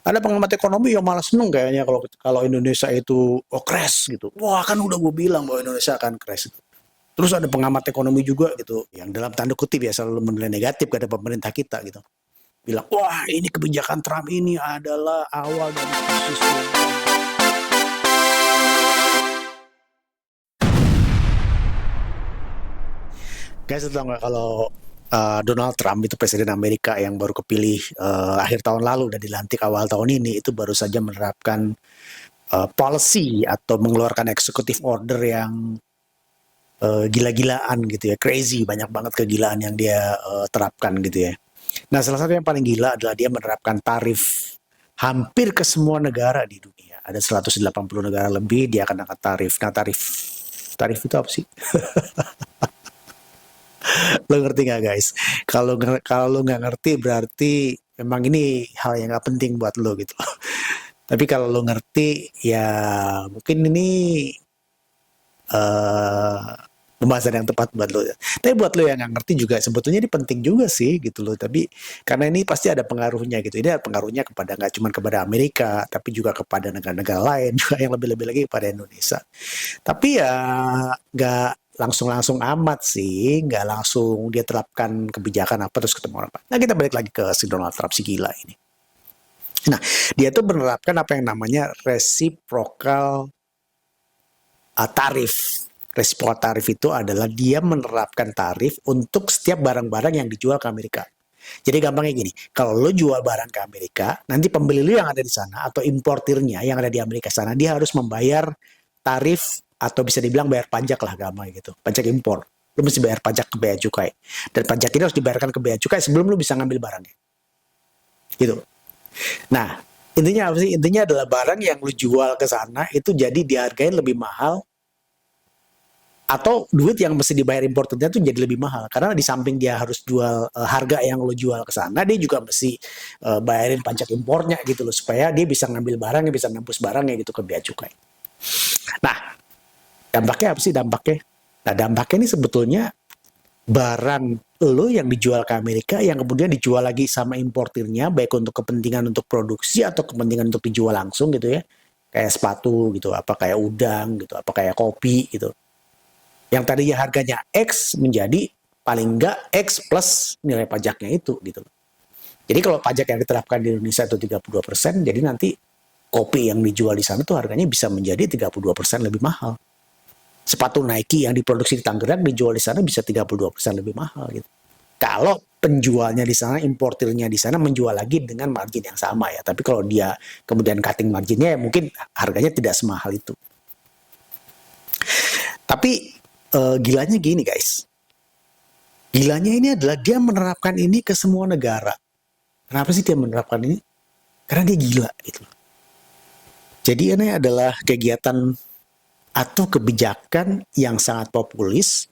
Ada pengamat ekonomi yang malah seneng kayaknya kalau kalau Indonesia itu crash gitu. Wah kan udah gue bilang bahwa Indonesia akan crash. Terus ada pengamat ekonomi juga gitu, yang dalam tanda kutip ya selalu menilai negatif kepada pemerintah kita gitu. Bilang, wah ini kebijakan Trump ini adalah awal dari krisis. Guys, tau nggak kalau Donald Trump itu presiden Amerika yang baru kepilih akhir tahun lalu dan dilantik awal tahun ini itu baru saja menerapkan policy atau mengeluarkan executive order yang gila-gilaan gitu ya, crazy, banyak banget kegilaan yang dia terapkan gitu ya. Nah, salah satu yang paling gila adalah dia menerapkan tarif hampir ke semua negara di dunia. Ada 180 negara lebih dia akan angkat tarif. Nah, tarif itu apa sih? Lo ngerti nggak guys? Kalau nggak ngerti berarti memang ini hal yang nggak penting buat lo gitu. Tapi kalau lo ngerti ya mungkin ini uh, pembahasan yang tepat buat lo. Tapi buat lo yang nggak ngerti juga sebetulnya ini penting juga sih gitu loh. Tapi karena ini pasti ada pengaruhnya gitu. Ini ada pengaruhnya kepada nggak cuma kepada Amerika, tapi juga kepada negara-negara lain juga yang lebih-lebih lagi kepada Indonesia. Tapi ya nggak langsung-langsung amat sih, nggak langsung dia terapkan kebijakan apa terus ketemu orang. Nah kita balik lagi ke si Donald Trump si gila ini. Nah dia tuh menerapkan apa yang namanya reciprocal tarif. Reciprocal tarif itu adalah dia menerapkan tarif untuk setiap barang-barang yang dijual ke Amerika. Jadi gampangnya gini, kalau lo jual barang ke Amerika, nanti pembeli lo yang ada di sana atau importirnya yang ada di Amerika sana, dia harus membayar tarif atau bisa dibilang bayar pajak lah gampang gitu, pajak impor. Lo mesti bayar pajak ke bea cukai. Dan pajak ini harus dibayarkan ke bea cukai sebelum lo bisa ngambil barangnya. Gitu. Nah, intinya apa sih? Intinya adalah barang yang lo jual ke sana itu jadi dihargain lebih mahal atau duit yang mesti dibayar importernya tuh jadi lebih mahal karena di samping dia harus jual harga yang lo jual ke sana dia juga mesti bayarin pajak impornya gitu loh supaya dia bisa ngambil barangnya bisa nembus barangnya gitu ke bea cukai. Nah dampaknya apa sih dampaknya? Nah dampaknya ini sebetulnya barang lo yang dijual ke Amerika yang kemudian dijual lagi sama importirnya baik untuk kepentingan untuk produksi atau kepentingan untuk dijual langsung gitu ya kayak sepatu gitu apa kayak udang gitu apa kayak kopi gitu yang tadinya harganya X menjadi paling enggak X plus nilai pajaknya itu gitu. Jadi kalau pajak yang diterapkan di Indonesia itu 32%, jadi nanti kopi yang dijual di sana tuh harganya bisa menjadi 32% lebih mahal. Sepatu Nike yang diproduksi di Tangerang dijual di sana bisa 32% lebih mahal gitu. Kalau penjualnya di sana, importirnya di sana menjual lagi dengan margin yang sama ya. Tapi kalau dia kemudian cutting marginnya ya mungkin harganya tidak semahal itu. Tapi gilanya gini guys. Gilanya ini adalah dia menerapkan ini ke semua negara. Kenapa sih dia menerapkan ini? Karena dia gila gitu. Jadi ini adalah kegiatan atau kebijakan yang sangat populis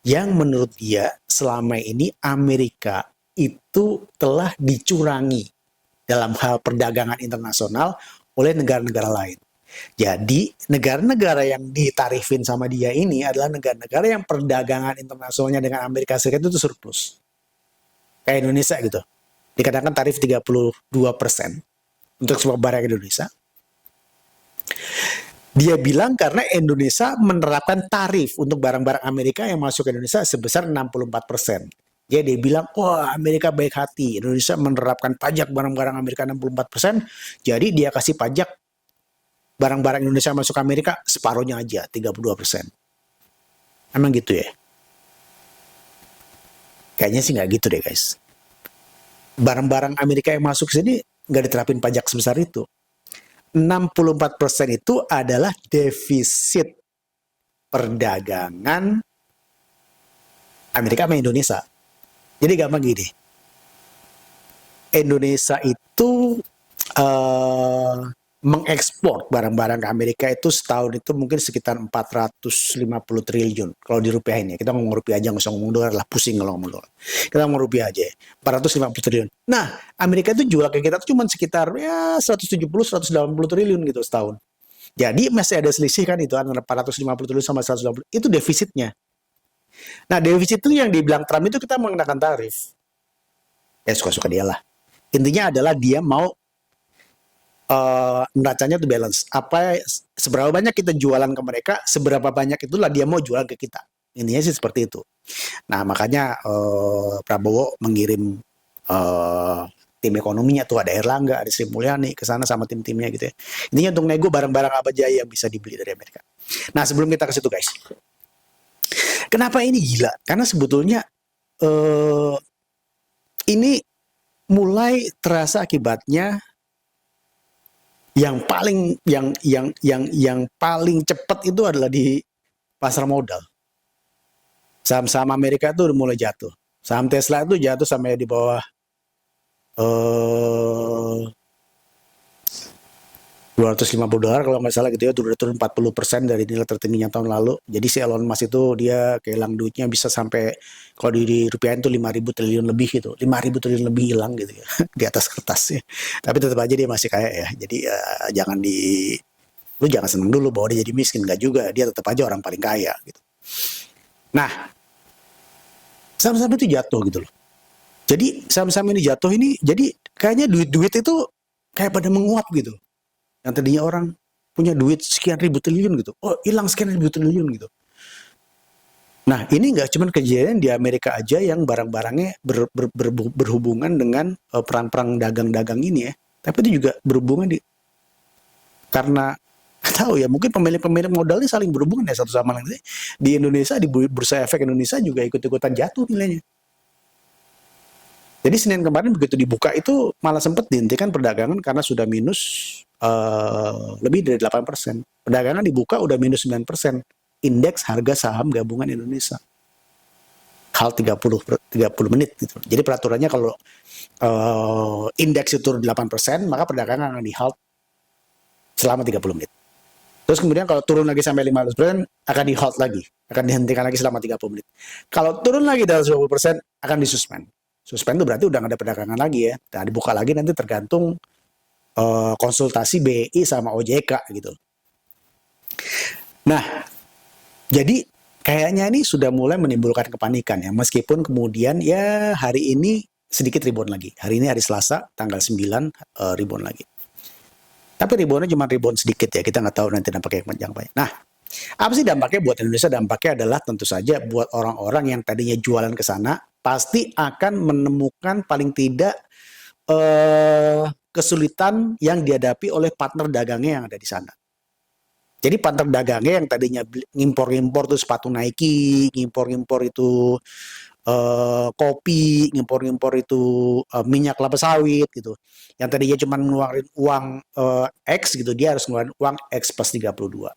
yang menurut dia selama ini Amerika itu telah dicurangi dalam hal perdagangan internasional oleh negara-negara lain. Jadi negara-negara yang ditarifin sama dia ini adalah negara-negara yang perdagangan internasionalnya dengan Amerika Serikat itu surplus. Kayak Indonesia gitu. Dikatakan tarif 32% untuk semua barang Indonesia. Dia bilang karena Indonesia menerapkan tarif untuk barang-barang Amerika yang masuk ke Indonesia sebesar 64%. Jadi dia bilang, wah Amerika baik hati, Indonesia menerapkan pajak barang-barang Amerika 64%, jadi dia kasih pajak barang-barang Indonesia masuk ke Amerika separuhnya aja 32%. Emang gitu ya? Kayaknya sih nggak gitu deh guys. Barang-barang Amerika yang masuk ke sini nggak diterapin pajak sebesar itu. 64% itu adalah defisit perdagangan Amerika sama Indonesia. Jadi gampang gini. Indonesia itu mengekspor barang-barang ke Amerika itu setahun itu mungkin sekitar 450 triliun kalau dirupiahin ya. Kita ngomong rupiah aja, nggak usah ngomong dolar lah, pusing kalau ngomong dolar. Kita ngomong rupiah aja, 450 triliun. Nah, Amerika itu jual ke kita tuh cuma sekitar ya 170-180 triliun gitu setahun. Jadi masih ada selisih kan itu antara 450 triliun sama 180. Itu defisitnya. Nah, defisit itu yang dibilang Trump itu kita mengenakan tarif. Ya suka-suka dia lah. Intinya adalah dia mau neracanya tuh balance. Seberapa banyak kita jualan ke mereka, seberapa banyak itulah dia mau jual ke kita. Intinya sih seperti itu. Nah, makanya Prabowo mengirim eh, tim ekonominya tuh, ada Erlangga, ada Sri Mulyani ke sana sama tim-timnya gitu ya. Intinya untuk nego barang-barang apa aja yang bisa dibeli dari Amerika. Nah, sebelum kita ke situ guys, kenapa ini gila? Karena sebetulnya eh, ini mulai terasa akibatnya yang paling cepat itu adalah di pasar modal. Saham-saham Amerika itu udah mulai jatuh. Saham Tesla itu jatuh sampai di bawah eh $250 kalau nggak salah gitu ya, udah turun 40% dari nilai tertingginya tahun lalu. Jadi si Elon Musk itu dia kehilang duitnya bisa sampai, kalau di rupiahin tuh 5.000 triliun lebih gitu. 5.000 triliun lebih hilang gitu ya di atas kertas ya. Tapi tetap aja dia masih kaya ya. Jadi lu jangan seneng dulu bahwa dia jadi miskin, nggak juga. Dia tetap aja orang paling kaya gitu. Nah, saham-saham itu jatuh gitu loh. Jadi saham-saham ini jatuh ini, jadi kayaknya duit-duit itu kayak pada menguap gitu. Yang tadinya orang punya duit sekian ribu triliun gitu, oh hilang sekian ribu triliun gitu. Nah, ini nggak cuma kejadian di Amerika aja yang barang-barangnya berhubungan dengan perang-perang dagang-dagang ini ya, tapi itu juga berhubungan karena nggak tahu ya, mungkin pemilik-pemilik modalnya saling berhubungan ya satu sama lain. Di Indonesia, di Bursa Efek Indonesia juga ikut-ikutan jatuh nilainya. Jadi Senin kemarin begitu dibuka itu malah sempat dihentikan perdagangan karena sudah minus lebih dari 8%. Perdagangan dibuka udah minus 9%. Indeks harga saham gabungan Indonesia. Hal 30 menit gitu. Jadi peraturannya kalau indeks itu turun 8%, maka perdagangan akan di-halt selama 30 menit. Terus kemudian kalau turun lagi sampai 15%, akan di-halt lagi. Akan dihentikan lagi selama 30 menit. Kalau turun lagi dari 20%, akan disuspend. Suspend itu berarti udah nggak ada perdagangan lagi ya. Nah, dibuka lagi nanti tergantung konsultasi BI sama OJK gitu. Nah, jadi kayaknya ini sudah mulai menimbulkan kepanikan ya. Meskipun kemudian ya hari ini sedikit rebound lagi. Hari ini hari Selasa, tanggal 9 rebound lagi. Tapi reboundnya cuma rebound sedikit ya. Kita nggak tahu nanti dampaknya yang banyak. Nah, apa sih dampaknya buat Indonesia? Dampaknya adalah tentu saja buat orang-orang yang tadinya jualan ke sana, pasti akan menemukan paling tidak kesulitan yang dihadapi oleh partner dagangnya yang ada di sana. Jadi partner dagangnya yang tadinya ngimpor-ngimpor tuh sepatu Nike, ngimpor-ngimpor itu kopi, ngimpor-ngimpor itu minyak kelapa sawit gitu. Yang tadinya cuma ngeluarin uang X gitu, dia harus ngeluarin uang X plus 32.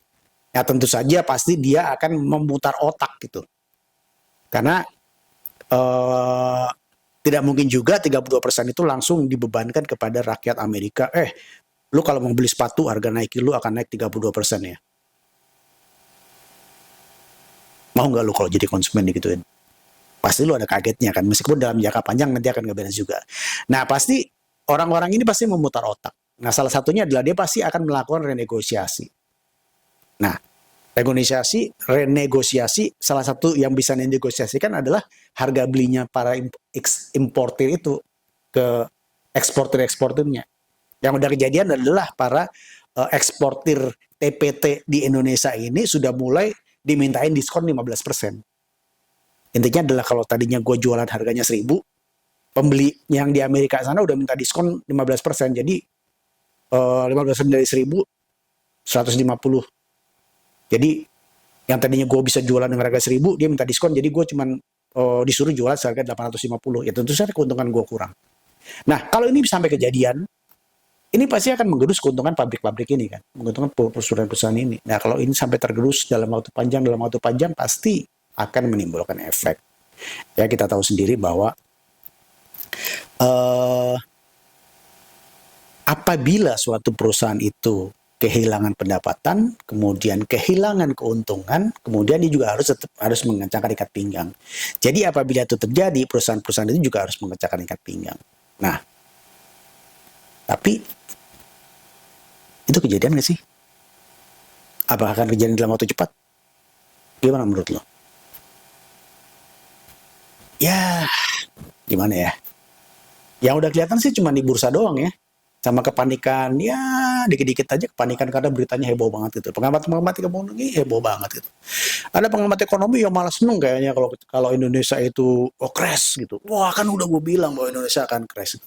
Ya tentu saja pasti dia akan memutar otak gitu. Karena tidak mungkin juga 32% itu langsung dibebankan kepada rakyat Amerika. Lu kalau mau beli sepatu harga Nike lu akan naik 32% ya. Mau nggak lu kalau jadi konsumen digituin? Pasti lu ada kagetnya kan, meskipun dalam jangka panjang nanti akan ngebalance juga. Nah pasti orang-orang ini pasti memutar otak. Nah salah satunya adalah dia pasti akan melakukan renegosiasi. Nah renegosiasi salah satu yang bisa dinegosiasikan adalah harga belinya para importir itu ke eksportir-eksportirnya. Yang udah kejadian adalah para eksportir TPT di Indonesia ini sudah mulai dimintain diskon 15%. Intinya adalah kalau tadinya gue jualan harganya 1.000, pembeli yang di Amerika sana udah minta diskon 15%. Jadi 15% dari 1.000, 150. Jadi yang tadinya gue bisa jualan dengan harga 1.000, dia minta diskon, jadi gue cuman disuruh jualan seharga 850. Ya tentu saja keuntungan gue kurang. Nah kalau ini sampai kejadian, ini pasti akan menggerus keuntungan pabrik-pabrik ini kan, menguntungkan perusahaan-perusahaan ini. Nah kalau ini sampai tergerus dalam waktu panjang pasti akan menimbulkan efek. Ya kita tahu sendiri bahwa apabila suatu perusahaan itu kehilangan pendapatan, kemudian kehilangan keuntungan, kemudian dia juga harus mengencangkan ikat pinggang. Jadi apabila itu terjadi, perusahaan-perusahaan itu juga harus mengencangkan ikat pinggang. Nah, tapi itu kejadian nggak sih? Apakah akan kejadian dalam waktu cepat? Gimana menurut lo? Ya, gimana ya? Yang udah kelihatan sih cuma di bursa doang ya. sama kepanikan, ya dikit-dikit aja kepanikan karena beritanya heboh banget gitu. Pengamat-pengamat ekonomi heboh banget gitu. Ada pengamat ekonomi yang malah seneng kayaknya kalau kalau Indonesia itu crash gitu. Wah kan udah gue bilang bahwa Indonesia akan crash. Gitu.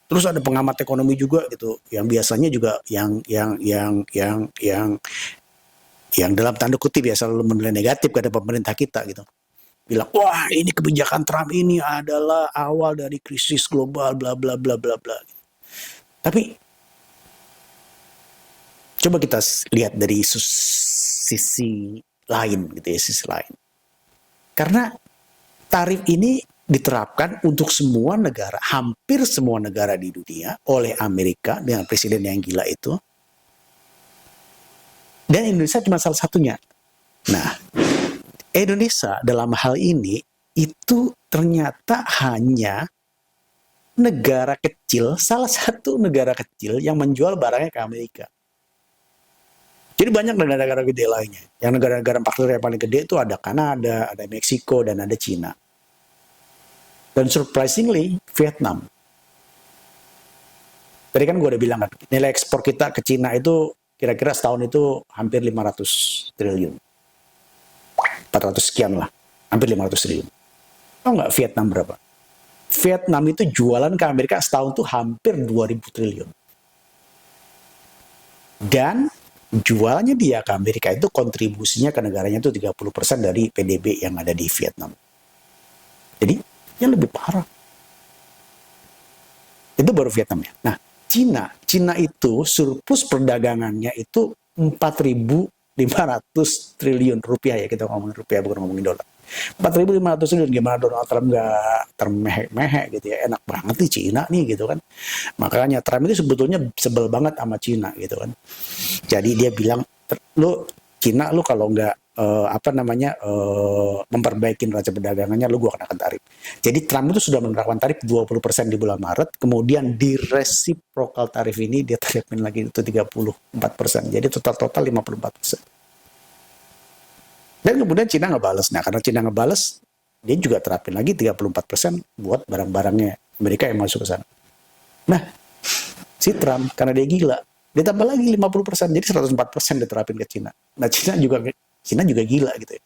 Terus ada pengamat ekonomi juga gitu, yang biasanya juga yang dalam tanda kutip ya selalu menilai negatif kepada pemerintah kita gitu. Bilang, wah ini kebijakan Trump ini adalah awal dari krisis global, bla bla bla bla bla. Tapi coba kita lihat dari sisi lain gitu ya, sisi lain. Karena tarif ini diterapkan untuk semua negara, hampir semua negara di dunia oleh Amerika dengan presiden yang gila itu. Dan Indonesia cuma salah satunya. Nah, Indonesia dalam hal ini itu ternyata hanya negara kecil, salah satu negara kecil yang menjual barangnya ke Amerika. Jadi banyak negara-negara gede lainnya. Yang negara-negara partner yang paling gede itu ada Kanada, ada Meksiko, dan ada Cina. Dan surprisingly, Vietnam. Tadi kan gue udah bilang kan, nilai ekspor kita ke Cina itu kira-kira setahun itu hampir 500 triliun. 400 sekian lah, hampir 500 triliun. Tahu nggak Vietnam berapa? Vietnam itu jualan ke Amerika setahun tuh hampir 2000 triliun. Dan jualnya dia ke Amerika itu kontribusinya ke negaranya itu 30% dari PDB yang ada di Vietnam. Jadi, yang lebih parah. Itu baru Vietnam ya. Nah, Cina itu surplus perdagangannya itu 4.500 triliun rupiah ya, kita ngomongin rupiah bukan ngomongin dolar. 4.500 triliun, gimana Donald Trump nggak termehek-mehek gitu ya, enak banget nih Cina nih gitu kan. Makanya Trump itu sebetulnya sebel banget sama Cina gitu kan. Jadi dia bilang, lu Cina lu kalau nggak memperbaiki neraca perdagangannya, lu gua kenakan tarif. Jadi Trump itu sudah menerapkan tarif 20% di bulan Maret, kemudian di reciprocal tarif ini dia tarifin lagi itu 34%. Jadi total 54%. Dan kemudian Cina ngebales. Nah, karena Cina ngebales, dia juga terapin lagi 34% buat barang-barangnya Amerika yang masuk ke sana. Nah, si Trump karena dia gila, dia tambah lagi 50%, jadi 104% diterapin ke Cina. Nah, Cina juga gila gitu ya.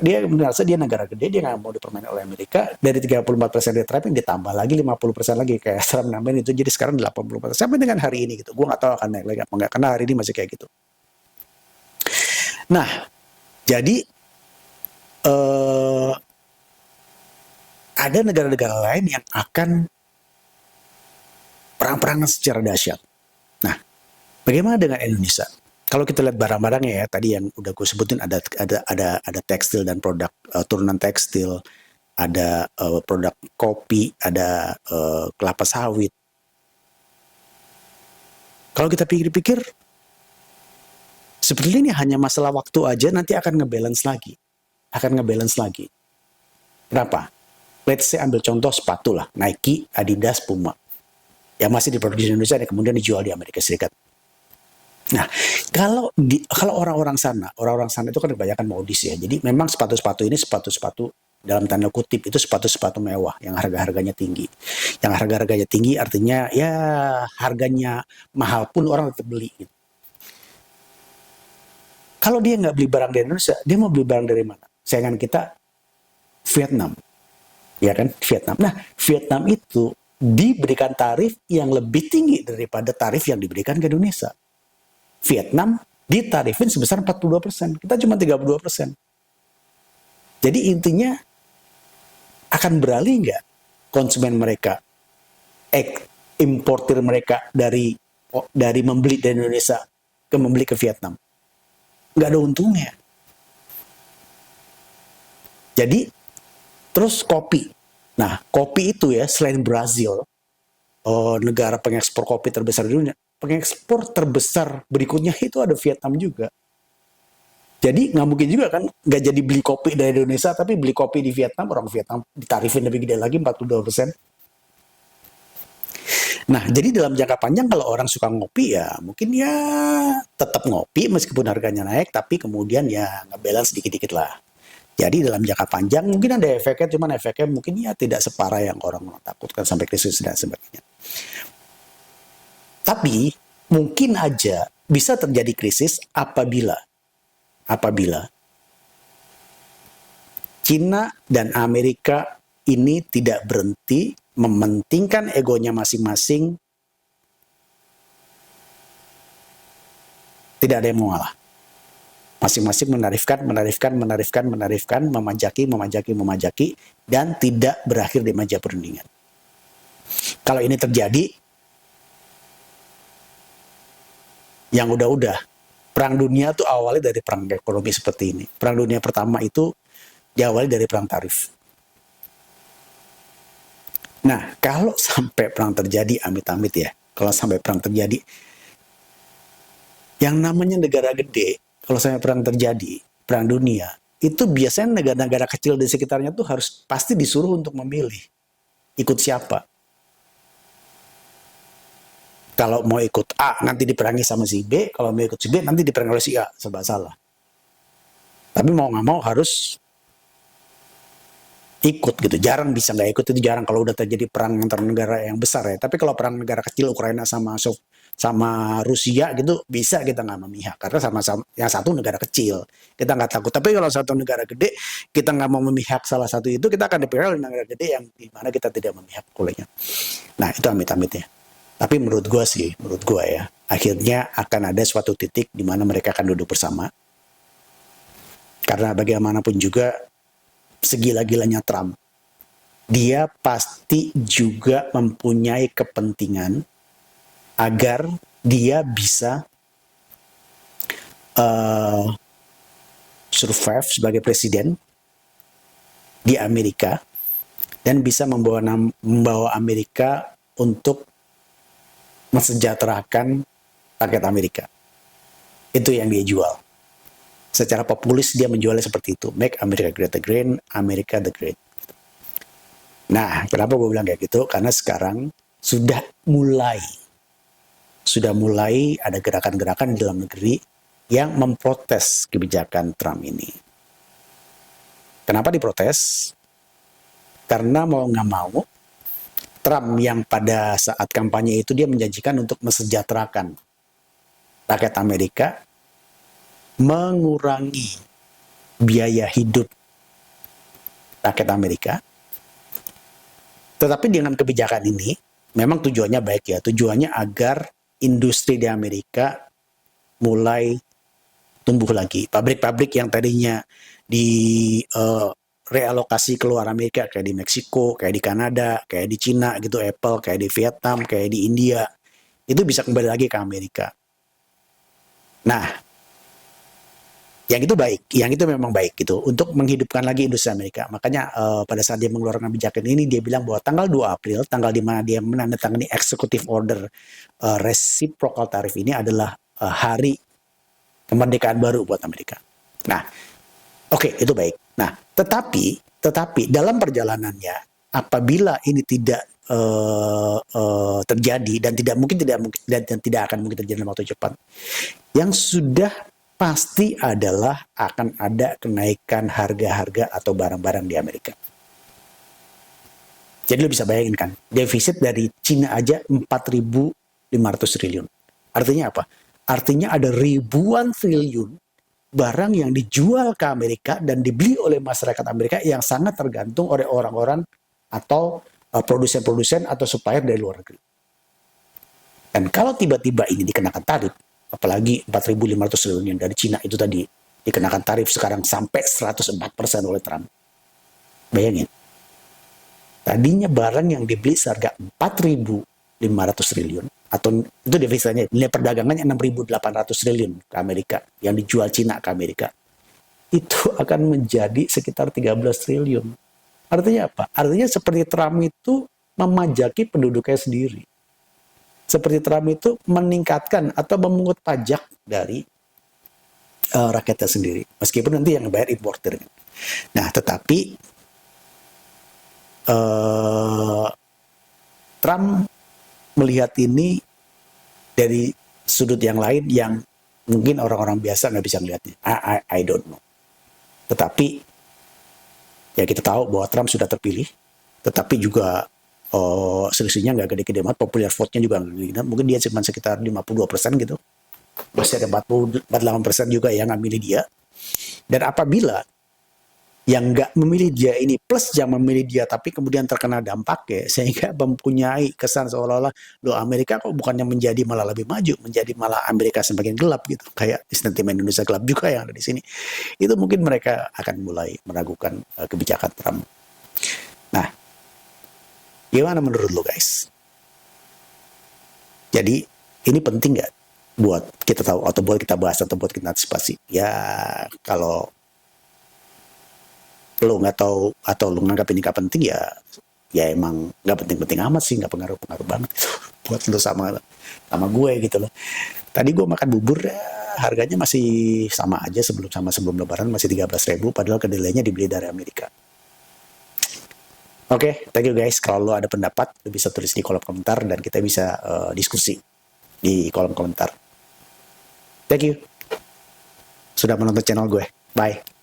Dia merasa dia negara gede, dia nggak mau dipermainkan oleh Amerika. Dari 34% dia terapin, ditambah lagi 50% lagi. Kayak Trump nambahin itu, jadi sekarang 80%. Sampai dengan hari ini gitu. Gue nggak tahu akan naik lagi apa nggak, karena hari ini masih kayak gitu. Nah, jadi ada negara-negara lain yang akan perang-perangan secara dahsyat. Nah, bagaimana dengan Indonesia? Kalau kita lihat barang-barangnya ya, tadi yang udah gue sebutin ada tekstil dan produk turunan tekstil, ada produk kopi, ada kelapa sawit. Kalau kita pikir-pikir, seperti ini hanya masalah waktu aja, nanti akan ngebalance lagi. Kenapa? Let's say ambil contoh sepatu lah, Nike, Adidas, Puma. Yang masih diproduksi di Indonesia dan kemudian dijual di Amerika Serikat. Nah, kalau orang-orang sana itu kan kebanyakan modis ya. Jadi memang sepatu-sepatu ini sepatu-sepatu dalam tanda kutip itu sepatu-sepatu mewah yang harga-harganya tinggi. Yang harga-harganya tinggi artinya ya harganya mahal pun orang tetap beli gitu. Kalau dia nggak beli barang dari Indonesia, dia mau beli barang dari mana? Saingan kita Vietnam. Ya kan? Vietnam. Nah, Vietnam itu diberikan tarif yang lebih tinggi daripada tarif yang diberikan ke Indonesia. Vietnam ditarifin sebesar 42%, kita cuma 32%. Jadi intinya akan beralih nggak konsumen mereka, importir mereka dari membeli dari Indonesia ke membeli ke Vietnam? Nggak ada untungnya. Jadi terus kopi. Nah, kopi itu ya selain Brazil, negara pengekspor kopi terbesar di dunia, pengekspor terbesar berikutnya itu ada Vietnam juga. Jadi nggak mungkin juga kan nggak jadi beli kopi dari Indonesia tapi beli kopi di Vietnam, orang Vietnam ditarifin lebih gede lagi 42%. Nah, jadi dalam jangka panjang kalau orang suka ngopi ya mungkin ya tetap ngopi meskipun harganya naik, tapi kemudian ya ngebalance dikit-dikit lah. Jadi dalam jangka panjang mungkin ada efeknya, cuman efeknya mungkin ya tidak separah yang orang takutkan sampai krisis dan sebagainya. Tapi mungkin aja bisa terjadi krisis apabila Cina dan Amerika ini tidak berhenti mementingkan egonya masing-masing, tidak ada yang mau ngalah. Masing-masing menarifkan, memajaki, dan tidak berakhir di meja perundingan. Kalau ini terjadi, yang udah-udah, perang dunia tuh awalnya dari perang ekonomi seperti ini. Perang dunia pertama itu diawali dari perang tarif. Nah, kalau sampai perang terjadi, amit-amit ya, kalau sampai perang terjadi, yang namanya negara gede, kalau sampai perang terjadi, perang dunia, itu biasanya negara-negara kecil di sekitarnya tuh harus pasti disuruh untuk memilih ikut siapa. Kalau mau ikut A nanti diperangi sama si B, kalau mau ikut si B nanti diperangi oleh si A, serba salah. Tapi mau nggak mau harus ikut gitu. Jarang bisa nggak ikut, itu jarang kalau udah terjadi perang antar negara yang besar ya. Tapi kalau perang negara kecil Ukraina sama Rusia gitu bisa kita nggak memihak karena sama-sama yang satu negara kecil kita nggak takut. Tapi kalau satu negara gede kita nggak mau memihak salah satu itu, kita akan dipengaruhi oleh negara gede yang dimana kita tidak memihak olehnya. Nah itu amit-amit ya. Tapi menurut gue ya, akhirnya akan ada suatu titik di mana mereka akan duduk bersama. Karena bagaimanapun juga segila-gilanya Trump, dia pasti juga mempunyai kepentingan agar dia bisa survive sebagai presiden di Amerika dan bisa membawa Amerika untuk mensejahterakan rakyat Amerika. Itu yang dia jual. Secara populis dia menjualnya seperti itu. Make America Great Again, America the Great. Nah, kenapa gue bilang kayak gitu? Karena sekarang sudah mulai ada gerakan-gerakan di dalam negeri yang memprotes kebijakan Trump ini. Kenapa diprotes? Karena mau nggak mau, Trump yang pada saat kampanye itu dia menjanjikan untuk mesejahterakan rakyat Amerika, mengurangi biaya hidup rakyat Amerika. Tetapi dengan kebijakan ini, memang tujuannya baik ya. Tujuannya agar industri di Amerika mulai tumbuh lagi. Pabrik-pabrik yang tadinya di realokasi keluar Amerika, kayak di Meksiko, kayak di Kanada, kayak di Cina gitu, Apple, kayak di Vietnam, kayak di India, itu bisa kembali lagi ke Amerika. Nah, yang itu baik, yang itu memang baik gitu, untuk menghidupkan lagi industri Amerika. Makanya pada saat dia mengeluarkan kebijakan ini, dia bilang bahwa tanggal 2 April, tanggal di mana dia menandatangani executive order reciprocal tarif ini adalah hari kemerdekaan baru buat Amerika. Nah, oke, itu baik. Nah, tetapi dalam perjalanannya, apabila ini tidak terjadi dan tidak akan mungkin terjadi dalam waktu cepat, yang sudah pasti adalah akan ada kenaikan harga-harga atau barang-barang di Amerika. Jadi lo bisa bayangin kan, defisit dari Cina aja 4.500 triliun. Artinya apa? Artinya ada ribuan triliun barang yang dijual ke Amerika dan dibeli oleh masyarakat Amerika yang sangat tergantung oleh orang-orang atau produsen-produsen atau supplier dari luar negeri. Dan kalau tiba-tiba ini dikenakan tarif, apalagi 4.500 triliun yang dari Cina itu tadi dikenakan tarif sekarang sampai 104% oleh Trump. Bayangin. Tadinya barang yang dibeli seharga 4.500 triliun atau itu defisitnya, nilai perdagangannya 6.800 triliun ke Amerika yang dijual Cina ke Amerika, itu akan menjadi sekitar 13 triliun. Artinya apa? Artinya seperti Trump itu memajaki penduduknya sendiri. Seperti Trump itu meningkatkan atau memungut pajak dari rakyatnya sendiri, meskipun nanti yang bayar importer. Nah, tetapi Trump melihat ini dari sudut yang lain yang mungkin orang-orang biasa nggak bisa melihatnya. I don't know. Tetapi ya kita tahu bahwa Trump sudah terpilih, tetapi juga selisihnya nggak gede-gede banget, popular vote-nya juga nggak gede, mungkin dia cuma sekitar 52% gitu. Masih ada 48% juga yang nggak milih dia. Dan apabila yang nggak memilih dia ini plus yang memilih dia tapi kemudian terkena dampaknya sehingga mempunyai kesan seolah-olah lo Amerika kok bukannya menjadi malah lebih maju, menjadi malah Amerika semakin gelap gitu, kayak sentimen Indonesia gelap juga yang ada di sini, itu mungkin mereka akan mulai meragukan kebijakan Trump. Nah, gimana menurut lo guys? Jadi ini penting nggak buat kita tahu atau buat kita bahas atau buat kita antisipasi? Ya kalau lo nggak tahu atau lo nganggap ini nggak penting, ya emang nggak penting-penting amat sih, nggak pengaruh-pengaruh banget buat lo sama gue gitu loh. Tadi gue makan bubur, harganya masih sama aja sebelum Lebaran, masih 13.000, padahal kedelainya dibeli dari Amerika. Oke, thank you guys. Kalau lo ada pendapat, lo bisa tulis di kolom komentar dan kita bisa diskusi di kolom komentar. Thank you sudah menonton channel gue. Bye.